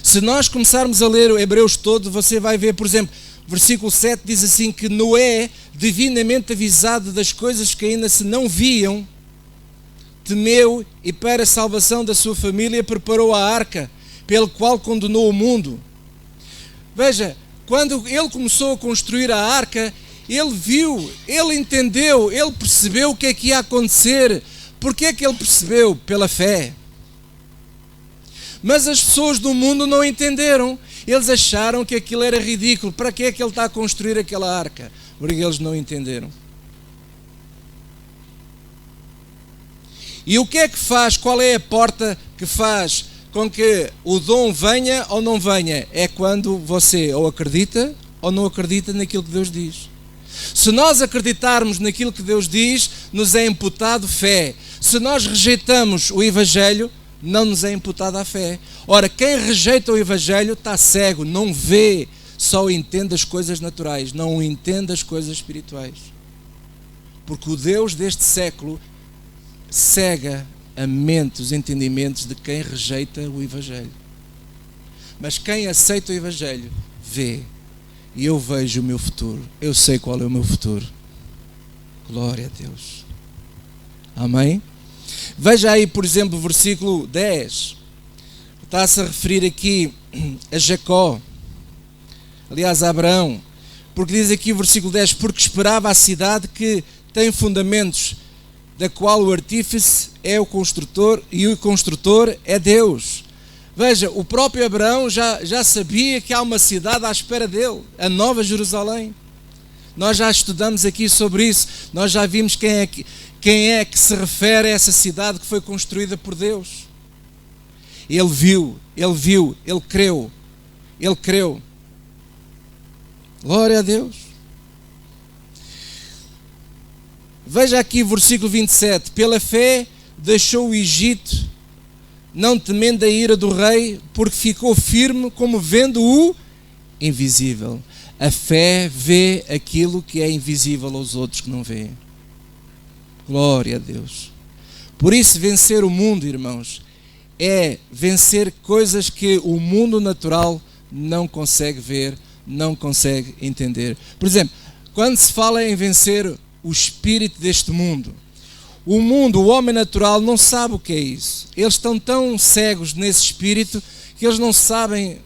Se nós começarmos a ler o Hebreus todo, você vai ver, por exemplo, versículo 7 diz assim que Noé, divinamente avisado das coisas que ainda se não viam, temeu e para a salvação da sua família preparou a arca, pelo qual condenou o mundo. Veja, quando ele começou a construir a arca, ele viu, ele entendeu, ele percebeu o que é que ia acontecer. Porquê é que ele percebeu? Pela fé. Mas as pessoas do mundo não entenderam. Eles acharam que aquilo era ridículo. Para que é que ele está a construir aquela arca? Porque eles não entenderam. E o que é que faz? Qual é a porta que faz com que o dom venha ou não venha? É quando você ou acredita ou não acredita naquilo que Deus diz. Se nós acreditarmos naquilo que Deus diz, nos é imputado fé. Se nós rejeitamos o Evangelho, não nos é imputada a fé. Ora, quem rejeita o Evangelho está cego, não vê, só entende as coisas naturais, não entende as coisas espirituais. Porque o Deus deste século cega a mente, os entendimentos de quem rejeita o Evangelho. Mas quem aceita o Evangelho, vê. E eu vejo o meu futuro. Eu sei qual é o meu futuro. Glória a Deus. Amém? Veja aí, por exemplo, o versículo 10. Está-se a referir aqui a Jacó. Aliás, a Abraão. Porque diz aqui o versículo 10. Porque esperava a cidade que tem fundamentos, da qual o artífice é o construtor e o construtor é Deus. Veja, o próprio Abraão já sabia que há uma cidade à espera dele, a Nova Jerusalém. Nós já estudamos aqui sobre isso, nós já vimos quem é que se refere a essa cidade que foi construída por Deus. Ele viu, ele creu. Glória a Deus. Veja aqui o versículo 27. Pela fé deixou o Egito, não temendo a ira do rei, porque ficou firme como vendo o invisível. A fé vê aquilo que é invisível aos outros que não veem. Glória a Deus. Por isso vencer o mundo, irmãos, é vencer coisas que o mundo natural não consegue ver, não consegue entender. Por exemplo, quando se fala em vencer o espírito deste mundo, o mundo, o homem natural não sabe o que é isso. Eles estão tão cegos nesse espírito que eles não sabem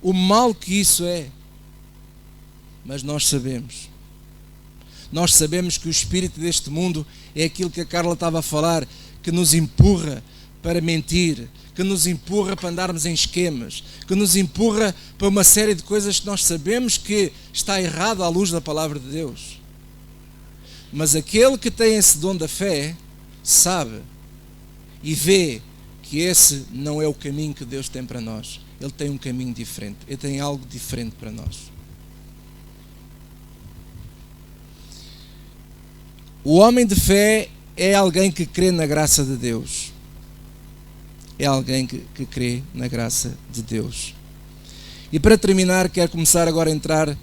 o mal que isso é. Mas nós sabemos. Nós sabemos que o espírito deste mundo é aquilo que a Carla estava a falar, que nos empurra para mentir, que nos empurra para andarmos em esquemas, que nos empurra para uma série de coisas que nós sabemos que está errado à luz da palavra de Deus. Mas aquele que tem esse dom da fé sabe e vê que esse não é o caminho que Deus tem para nós. Ele tem um caminho diferente, ele tem algo diferente para nós. O homem de fé é alguém que crê na graça de Deus. É alguém que crê na graça de Deus. E para terminar, quero começar agora a entrar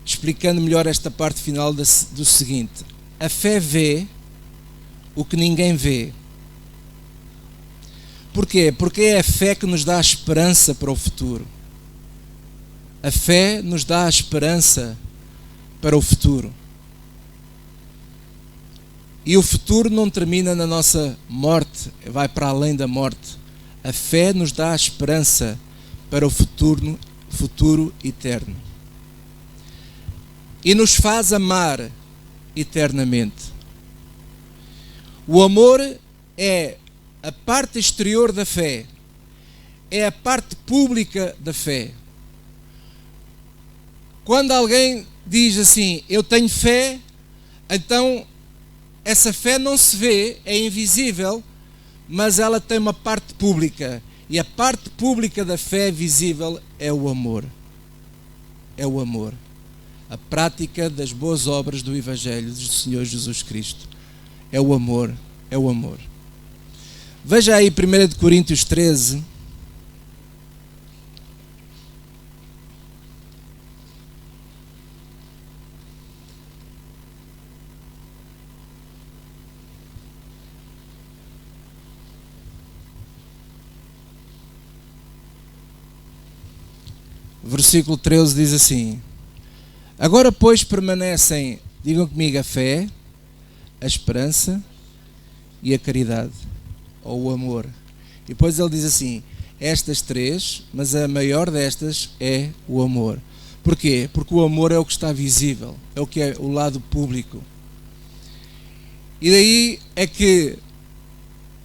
explicando melhor esta parte final do seguinte. A fé vê o que ninguém vê. Porquê? Porque é a fé que nos dá a esperança para o futuro. A fé nos dá a esperança para o futuro. E o futuro não termina na nossa morte, vai para além da morte. A fé nos dá a esperança para o futuro eterno. E nos faz amar eternamente. O amor é a parte exterior da fé, é a parte pública da fé. Quando alguém diz assim, eu tenho fé, então essa fé não se vê, é invisível, mas ela tem uma parte pública. E a parte pública da fé visível é o amor. É o amor. A prática das boas obras do Evangelho do Senhor Jesus Cristo. É o amor. É o amor. Veja aí 1 Coríntios 13. Versículo 13 diz assim: agora, pois, permanecem, digam comigo, a fé, a esperança e a caridade, ou o amor. E depois ele diz assim, estas três, mas a maior destas é o amor. Porquê? Porque o amor é o que está visível, é o que é o lado público. E daí é que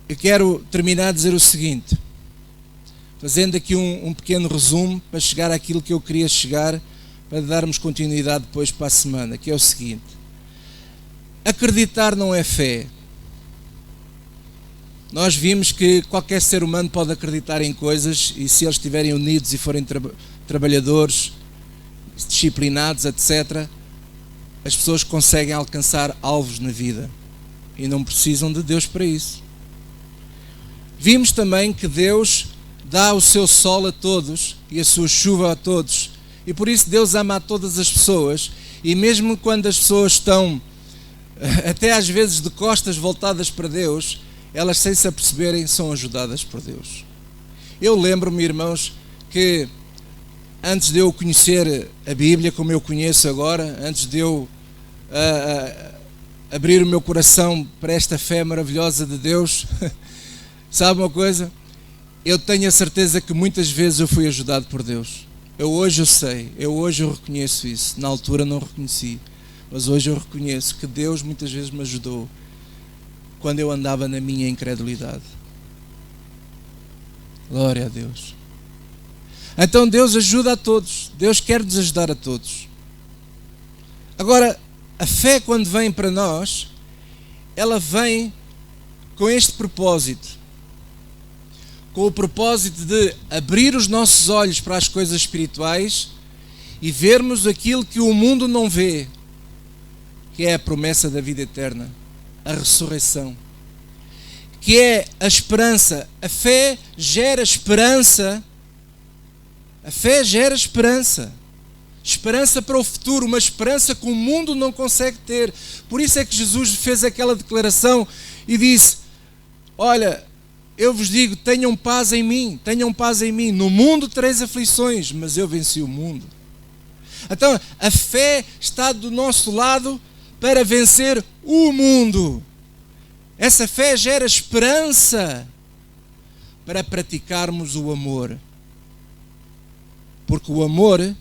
eu quero terminar a dizer o seguinte, fazendo aqui um pequeno resumo para chegar àquilo que eu queria chegar, para darmos continuidade depois para a semana, que é o seguinte: acreditar não é fé. Nós vimos que qualquer ser humano pode acreditar em coisas, e se eles estiverem unidos e forem trabalhadores, disciplinados, etc., as pessoas conseguem alcançar alvos na vida e não precisam de Deus para isso. Vimos também que Deus dá o seu sol a todos e a sua chuva a todos, e por isso Deus ama a todas as pessoas, e mesmo quando as pessoas estão até às vezes de costas voltadas para Deus, elas, sem se aperceberem, são ajudadas por Deus. Eu lembro-me, irmãos, que antes de eu conhecer a Bíblia como eu conheço agora, antes de eu abrir o meu coração para esta fé maravilhosa de Deus, sabe uma coisa? Eu tenho a certeza que muitas vezes eu fui ajudado por Deus. Hoje eu sei, hoje eu reconheço isso. Na altura não reconheci, mas hoje eu reconheço que Deus muitas vezes me ajudou quando eu andava na minha incredulidade. Glória a Deus. Então Deus ajuda a todos. Deus quer nos ajudar a todos. Agora, a fé, quando vem para nós, ela vem com este propósito. Com o propósito de abrir os nossos olhos para as coisas espirituais e vermos aquilo que o mundo não vê, que é a promessa da vida eterna, a ressurreição, que é a esperança. A fé gera esperança. A fé gera esperança. Esperança para o futuro, uma esperança que o mundo não consegue ter. Por isso é que Jesus fez aquela declaração e disse: olha, eu vos digo, tenham paz em mim, tenham paz em mim. No mundo tereis aflições, mas eu venci o mundo. Então, a fé está do nosso lado para vencer o mundo. Essa fé gera esperança para praticarmos o amor. Porque o amor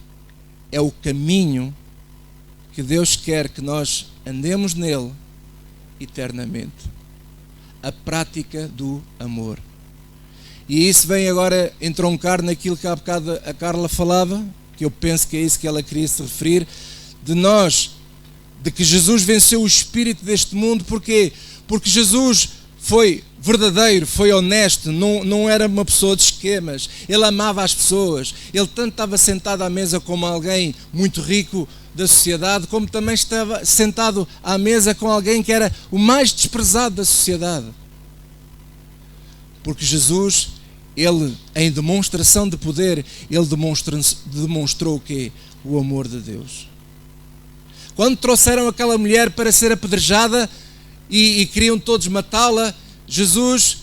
é o caminho que Deus quer que nós andemos nele eternamente. A prática do amor. E isso vem agora entroncar naquilo que há bocado a Carla falava, que eu penso que é isso que ela queria se referir, de que Jesus venceu o espírito deste mundo. Porquê? Porque Jesus foi verdadeiro, foi honesto, não era uma pessoa de esquemas, ele amava as pessoas, ele tanto estava sentado à mesa como alguém muito rico da sociedade, como também estava sentado à mesa com alguém que era o mais desprezado da sociedade. Porque Jesus, ele, em demonstração de poder, ele demonstrou o quê? O amor de Deus. Quando trouxeram aquela mulher para ser apedrejada e queriam todos matá-la, Jesus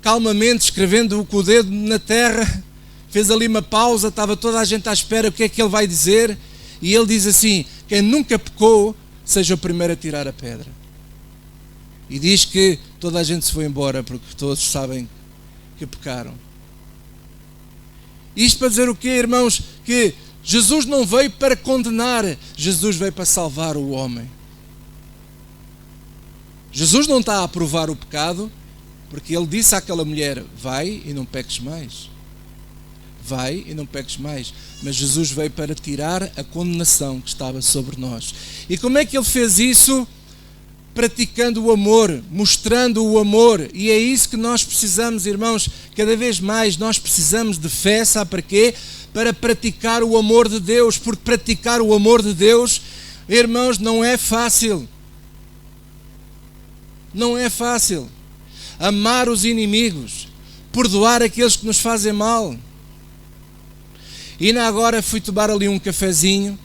calmamente, escrevendo com o dedo na terra, fez ali uma pausa, estava toda a gente à espera, o que é que ele vai dizer? E ele diz assim: quem nunca pecou, seja o primeiro a tirar a pedra. E diz que toda a gente se foi embora, porque todos sabem que pecaram. Isto para dizer o quê, irmãos? Que Jesus não veio para condenar, Jesus veio para salvar o homem. Jesus não está a aprovar o pecado, porque ele disse àquela mulher: vai e não peques mais. Vai e não peques mais. Mas Jesus veio para tirar a condenação que estava sobre nós. E como é que ele fez isso? Praticando o amor, mostrando o amor. E é isso que nós precisamos, irmãos. Cada vez mais nós precisamos de fé. Sabe para quê? Para praticar o amor de Deus. Porque praticar o amor de Deus, irmãos, não é fácil. Não é fácil. Amar os inimigos, perdoar aqueles que nos fazem mal. E ainda agora fui tomar ali um cafezinho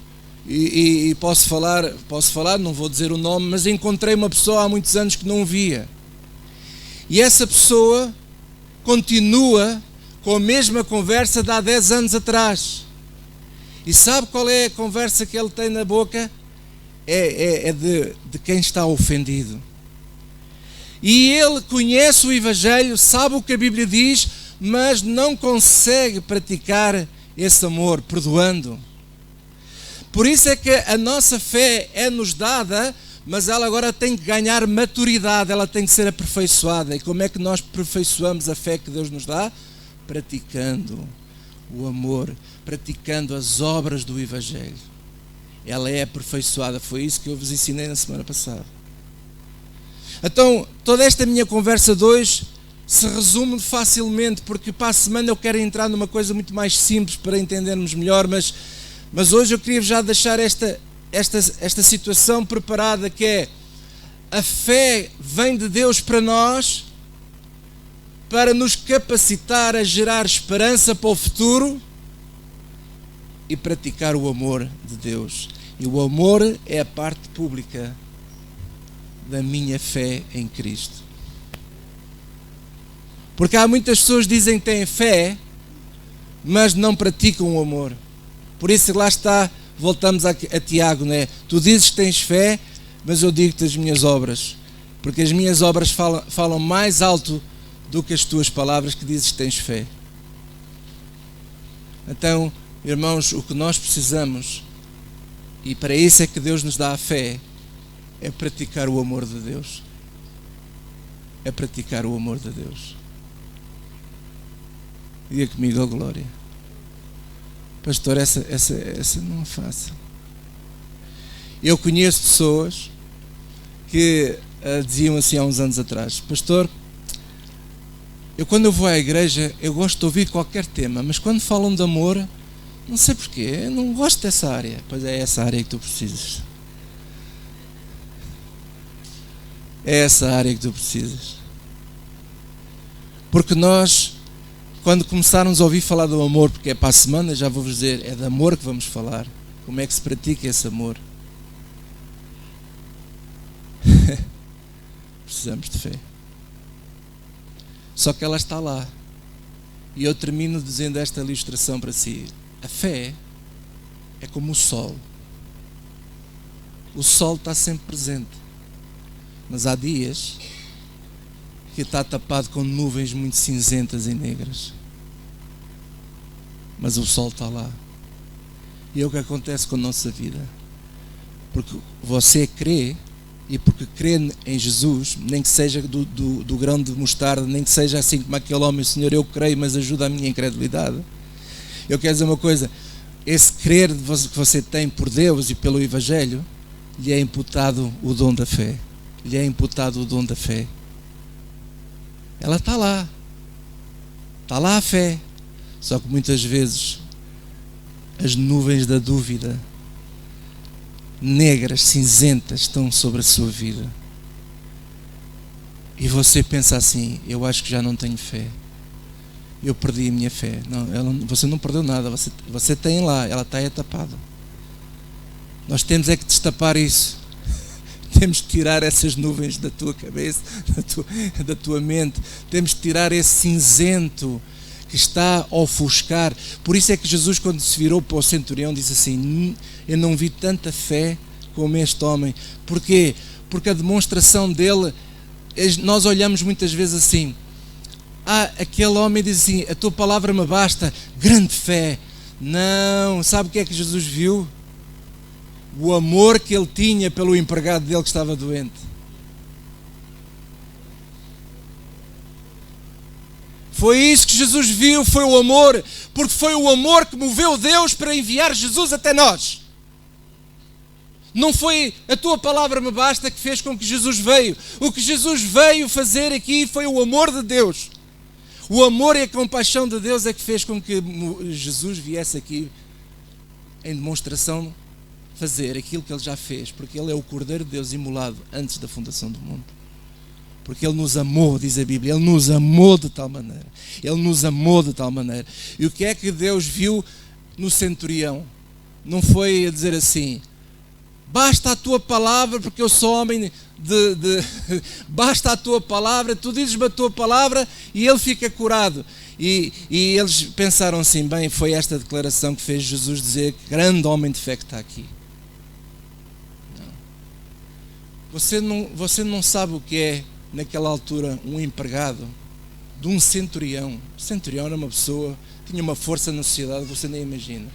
e posso falar, não vou dizer o nome, mas encontrei uma pessoa há muitos anos que não via. E essa pessoa continua com a mesma conversa de há 10 anos atrás. E sabe qual é a conversa que ele tem na boca? É de quem está ofendido. E ele conhece o Evangelho, sabe o que a Bíblia diz, mas não consegue praticar esse amor, perdoando. Por isso é que a nossa fé é-nos dada, mas ela agora tem que ganhar maturidade, ela tem que ser aperfeiçoada. E como é que nós aperfeiçoamos a fé que Deus nos dá? Praticando o amor, praticando as obras do Evangelho. Ela é aperfeiçoada, foi isso que eu vos ensinei na semana passada. Então, toda esta minha conversa de hoje se resume facilmente, porque para a semana eu quero entrar numa coisa muito mais simples para entendermos melhor, mas hoje eu queria já deixar esta situação preparada, que é: a fé vem de Deus para nós, para nos capacitar a gerar esperança para o futuro e praticar o amor de Deus. E o amor é a parte pública da minha fé em Cristo. Porque há muitas pessoas que dizem que têm fé, mas não praticam o amor. Por isso lá está, voltamos a Tiago, né? Tu dizes que tens fé, mas eu digo-te as minhas obras. Porque as minhas obras falam mais alto do que as tuas palavras que dizes que tens fé. Então, irmãos, o que nós precisamos, e para isso é que Deus nos dá a fé, é praticar o amor de Deus. É praticar o amor de Deus. Diga comigo: a glória. Pastor, essa não é fácil. Eu conheço pessoas que diziam assim há uns anos atrás: pastor, quando eu vou à igreja, eu gosto de ouvir qualquer tema, mas quando falam de amor, não sei porquê, eu não gosto dessa área. Pois é essa área que tu precisas. É essa área que tu precisas. Porque nós, quando começarmos a ouvir falar do amor, porque é para a semana, já vou-vos dizer, é de amor que vamos falar. Como é que se pratica esse amor? Precisamos de fé. Só que ela está lá. E eu termino dizendo esta ilustração para si. A fé é como o sol. O sol está sempre presente. Mas há dias que está tapado com nuvens muito cinzentas e negras. Mas o sol está lá. E é o que acontece com a nossa vida. Porque você crê, e porque crê em Jesus, nem que seja do grão de mostarda, nem que seja assim como aquele homem: Senhor, eu creio, mas ajuda a minha incredulidade. Eu quero dizer uma coisa: esse crer que você tem por Deus e pelo Evangelho, lhe é imputado o dom da fé. Lhe é imputado o dom da fé. Ela está lá. Está lá a fé. Só que muitas vezes as nuvens da dúvida, negras, cinzentas, estão sobre a sua vida. E você pensa assim: eu acho que já não tenho fé. Eu perdi a minha fé. Não, você não perdeu nada. Você tem lá, ela está aí tapada. Nós temos é que destapar isso. temos de tirar essas nuvens da tua cabeça, da tua mente. Temos de tirar esse cinzento que está a ofuscar. Por isso é que Jesus, quando se virou para o centurião, disse assim: eu não vi tanta fé como este homem. Porquê? Porque a demonstração dele, nós olhamos muitas vezes assim: aquele homem diz assim, a tua palavra me basta, grande fé. Não, sabe o que é que Jesus viu? O amor que ele tinha pelo empregado dele que estava doente. Foi isso que Jesus viu, foi o amor, porque foi o amor que moveu Deus para enviar Jesus até nós. Não foi a tua palavra me basta que fez com que Jesus veio. O que Jesus veio fazer aqui foi o amor de Deus. O amor e a compaixão de Deus é que fez com que Jesus viesse aqui em demonstração fazer aquilo que ele já fez, porque ele é o Cordeiro de Deus imolado antes da fundação do mundo. Porque ele nos amou, diz a Bíblia, ele nos amou de tal maneira. Ele nos amou de tal maneira. E o que é que Deus viu no centurião? Não foi a dizer assim: basta a tua palavra, porque eu sou homem basta a tua palavra, tu dizes-me a tua palavra e ele fica curado. E eles pensaram assim: bem, foi esta declaração que fez Jesus dizer: grande homem de fé que está aqui. Não. Você não sabe o que é, naquela altura, um empregado de um centurião. O centurião era uma pessoa, tinha uma força na sociedade, você nem imagina.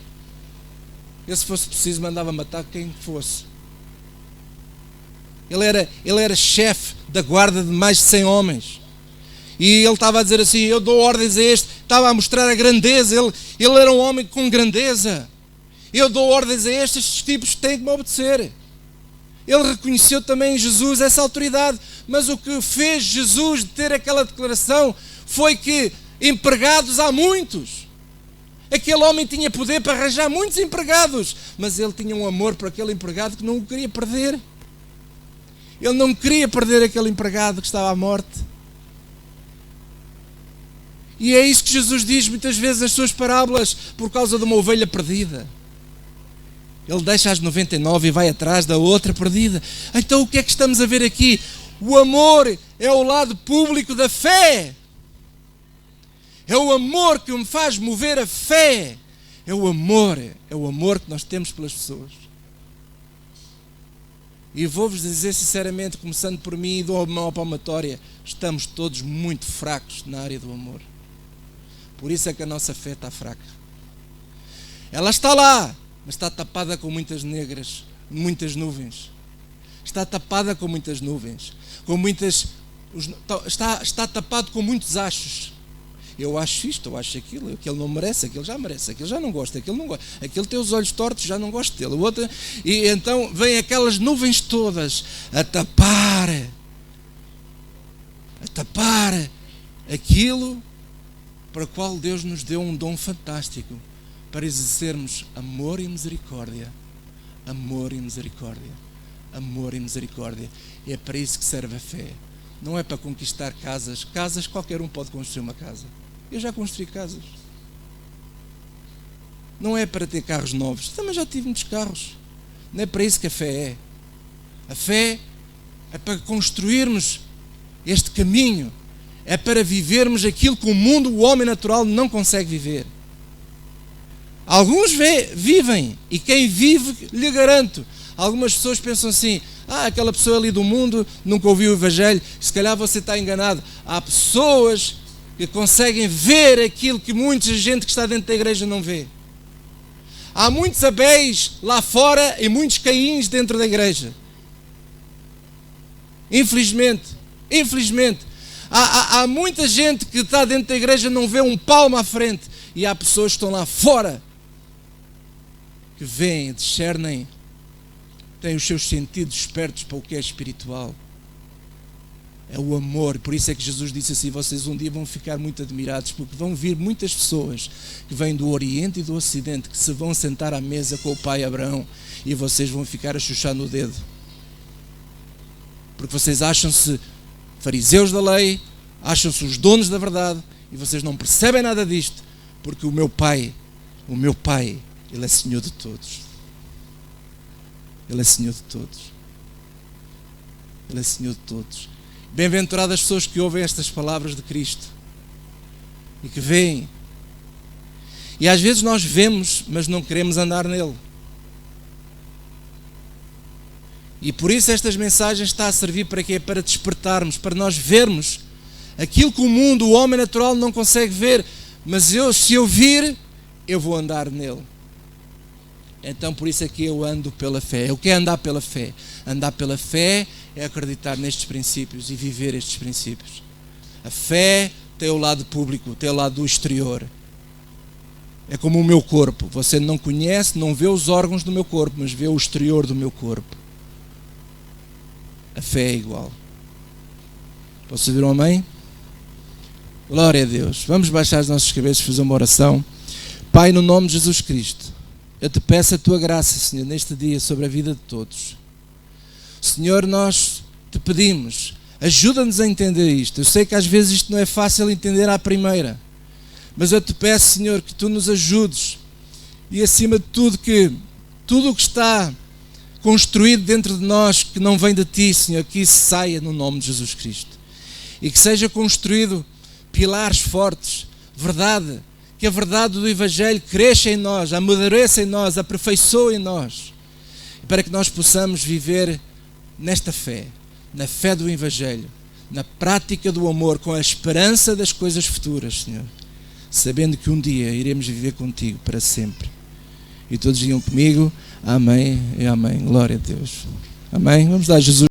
Ele, se fosse preciso, mandava matar quem fosse. Ele era chefe da guarda de mais de 100 homens. E ele estava a dizer assim: eu dou ordens a este. Estava a mostrar a grandeza. Ele era um homem com grandeza. Eu dou ordens a estes tipos têm que me obedecer. Ele reconheceu também em Jesus essa autoridade. Mas o que fez Jesus de ter aquela declaração foi que empregados há muitos. Aquele homem tinha poder para arranjar muitos empregados, mas ele tinha um amor por aquele empregado que não o queria perder. Ele não queria perder aquele empregado que estava à morte. E é isso que Jesus diz muitas vezes nas suas parábolas, por causa de uma ovelha perdida. Ele deixa as 99 e vai atrás da outra perdida. Então o que é que estamos a ver aqui? O amor é o lado público da fé. É o amor que me faz mover a fé. É o amor que nós temos pelas pessoas. E vou-vos dizer sinceramente, começando por mim e dou uma palmatória, estamos todos muito fracos na área do amor. Por isso é que a nossa fé está fraca. Ela está lá, mas está tapada com muitas negras, muitas nuvens. Está tapada com muitas nuvens. Está tapado com muitos achos. Eu acho isto, eu acho aquilo, aquele não merece, aquele já merece, aquele já não gosta, aquele não gosta, aquele tem os olhos tortos, já não gosto dele, o outro, e então vem aquelas nuvens todas a tapar aquilo para o qual Deus nos deu um dom fantástico, para exercermos amor e misericórdia. Amor e misericórdia. Amor e misericórdia. E é para isso que serve a fé. Não é para conquistar casas. Casas, qualquer um pode construir uma casa. Eu já construí casas. Não é para ter carros novos. Também já tive muitos carros. Não é para isso que a fé é. A fé é para construirmos este caminho. É para vivermos aquilo que o mundo, o homem natural, não consegue viver. Alguns vivem. E quem vive, lhe garanto. Algumas pessoas pensam assim: aquela pessoa ali do mundo nunca ouviu o Evangelho. Se calhar você está enganado. Há pessoas que conseguem ver aquilo que muita gente que está dentro da igreja não vê. Há muitos Abéis lá fora e muitos Caíns dentro da igreja. Infelizmente. Há muita gente que está dentro da igreja e não vê um palmo à frente. E há pessoas que estão lá fora que veem, discernem, têm os seus sentidos espertos para o que é espiritual. É o amor. Por isso é que Jesus disse assim: vocês um dia vão ficar muito admirados, porque vão vir muitas pessoas que vêm do Oriente e do Ocidente, que se vão sentar à mesa com o pai Abraão, e vocês vão ficar a chuchar no dedo, porque vocês acham-se fariseus da lei, acham-se os donos da verdade, e vocês não percebem nada disto, porque o meu pai, Ele é Senhor de todos. Ele é Senhor de todos. Ele é Senhor de todos. Bem-aventuradas as pessoas que ouvem estas palavras de Cristo e que veem. E às vezes nós vemos, mas não queremos andar nele. E por isso estas mensagens estão a servir para quê? Para despertarmos, para nós vermos aquilo que o mundo, o homem natural não consegue ver. Mas se eu vir, eu vou andar nele. Então por isso é que eu ando pela fé. Eu quero andar pela fé. Andar pela fé é acreditar nestes princípios e viver estes princípios. A fé tem o lado público, tem o lado do exterior. É como o meu corpo. Você não conhece, não vê os órgãos do meu corpo, mas vê o exterior do meu corpo. A fé é igual. Posso ouvir um amém? Glória a Deus. Vamos baixar as nossas cabeças e fazer uma oração. Pai, no nome de Jesus Cristo, eu te peço a tua graça, Senhor, neste dia sobre a vida de todos. Senhor, nós te pedimos, ajuda-nos a entender isto. Eu sei que às vezes isto não é fácil entender à primeira, mas eu te peço, Senhor, que tu nos ajudes e acima de tudo que tudo o que está construído dentro de nós, que não vem de ti, Senhor, que isso saia no nome de Jesus Cristo. E que seja construído pilares fortes, verdade, que a verdade do Evangelho cresça em nós, amadureça em nós, aperfeiçoe em nós, para que nós possamos viver nesta fé, na fé do Evangelho, na prática do amor, com a esperança das coisas futuras, Senhor, sabendo que um dia iremos viver contigo para sempre. E todos digam comigo, amém e amém. Glória a Deus. Amém. Vamos dar a Jesus.